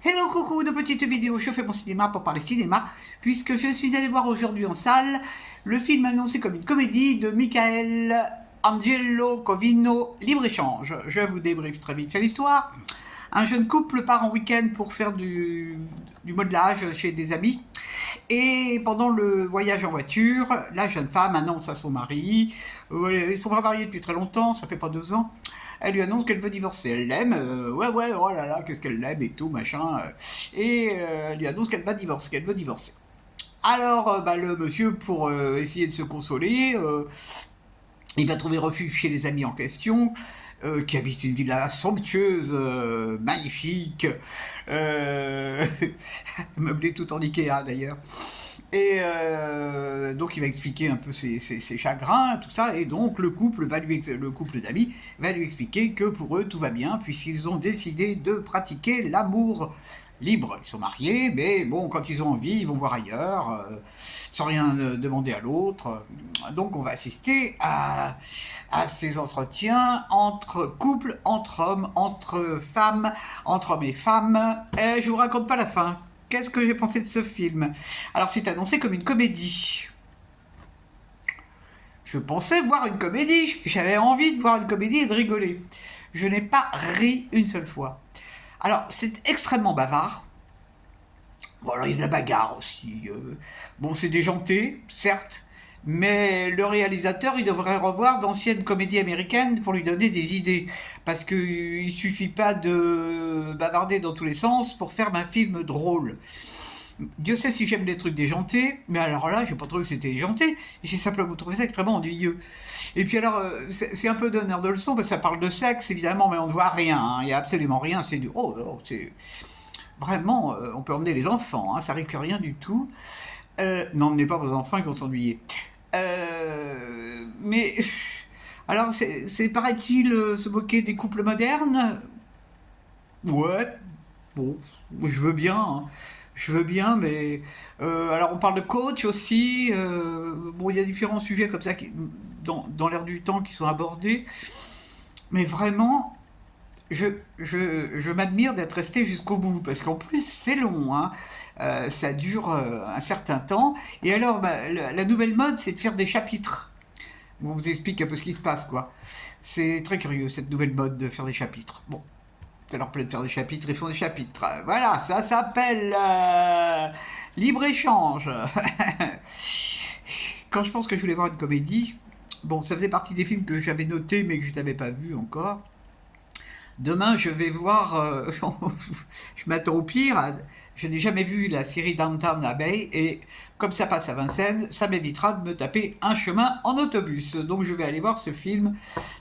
Hello coucou, de petites vidéos, je fais mon cinéma pour parler cinéma, puisque je suis allé voir aujourd'hui en salle le film annoncé comme une comédie de Michael Angelo Covino, Libre-Échange. Je vous débriefe très vite sur l'histoire. Un jeune couple part en week-end pour faire du modelage chez des amis. Et pendant le voyage en voiture, la jeune femme annonce à son mari, ils sont pas mariés depuis très longtemps, ça fait pas 2 ans, elle lui annonce qu'elle veut divorcer. Elle l'aime, ouais, oh là là, qu'est-ce qu'elle l'aime et tout, machin. Elle lui annonce qu'elle va divorcer, qu'elle veut divorcer. Alors, le monsieur, pour essayer de se consoler, il va trouver refuge chez les amis en question, qui habitent une villa somptueuse, magnifique, meublée tout en Ikea d'ailleurs. Et donc il va expliquer un peu ses chagrins, tout ça, et donc le couple d'amis va lui expliquer que pour eux tout va bien, puisqu'ils ont décidé de pratiquer l'amour libre. Ils sont mariés, mais bon, quand ils ont envie, ils vont voir ailleurs, sans rien demander à l'autre. Donc on va assister à ces entretiens entre couples, entre hommes, entre femmes, entre hommes et femmes. Et je vous raconte pas la fin. Qu'est-ce que j'ai pensé de ce film? Alors c'est annoncé comme une comédie. Je pensais voir une comédie, j'avais envie de voir une comédie et de rigoler. Je n'ai pas ri une seule fois. Alors c'est extrêmement bavard. Bon, alors il y a de la bagarre aussi. Bon, c'est déjanté, certes, mais le réalisateur, il devrait revoir d'anciennes comédies américaines pour lui donner des idées. Parce qu'il ne suffit pas de bavarder dans tous les sens pour faire un film drôle. Dieu sait si j'aime les trucs déjantés, mais alors là, j'ai pas trouvé que c'était déjanté, j'ai simplement trouvé ça extrêmement ennuyeux. Et puis alors, c'est un peu donneur de leçons, parce que ça parle de sexe, évidemment, mais on ne voit rien, hein. Il n'y a absolument rien, c'est du... Oh, c'est... Vraiment, on peut emmener les enfants, hein, ça risque rien du tout. N'emmenez pas vos enfants, ils vont s'ennuyer. Mais... Alors, c'est paraît-il se moquer des couples modernes? Ouais, bon, je veux bien, hein. Je veux bien, mais... alors, on parle de coach aussi. Bon, il y a différents sujets comme ça dans l'air du temps qui sont abordés. Mais vraiment, je m'admire d'être resté jusqu'au bout, parce qu'en plus, c'est long, hein. Ça dure un certain temps. Et alors, la nouvelle mode, c'est de faire des chapitres. On vous explique un peu ce qui se passe, quoi. C'est très curieux, cette nouvelle mode de faire des chapitres. Bon, ça leur plaît de faire des chapitres, ils font des chapitres. Voilà, ça s'appelle libre-échange. Quand je pense que je voulais voir une comédie, bon, ça faisait partie des films que j'avais notés, mais que je n'avais pas vu encore. Demain, je vais voir, je m'attends au pire, je n'ai jamais vu la série Downton Abbey, et comme ça passe à Vincennes, ça m'évitera de me taper un chemin en autobus. Donc je vais aller voir ce film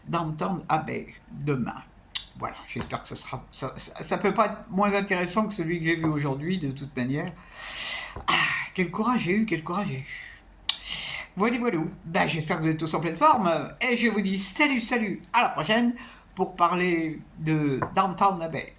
Downton Abbey demain. Voilà, j'espère que ça peut pas être moins intéressant que celui que j'ai vu aujourd'hui, de toute manière. Ah, quel courage j'ai eu, quel courage j'ai eu. Voilà, voilà. J'espère que vous êtes tous en pleine forme, et je vous dis salut, à la prochaine, pour parler de Downton Abbey.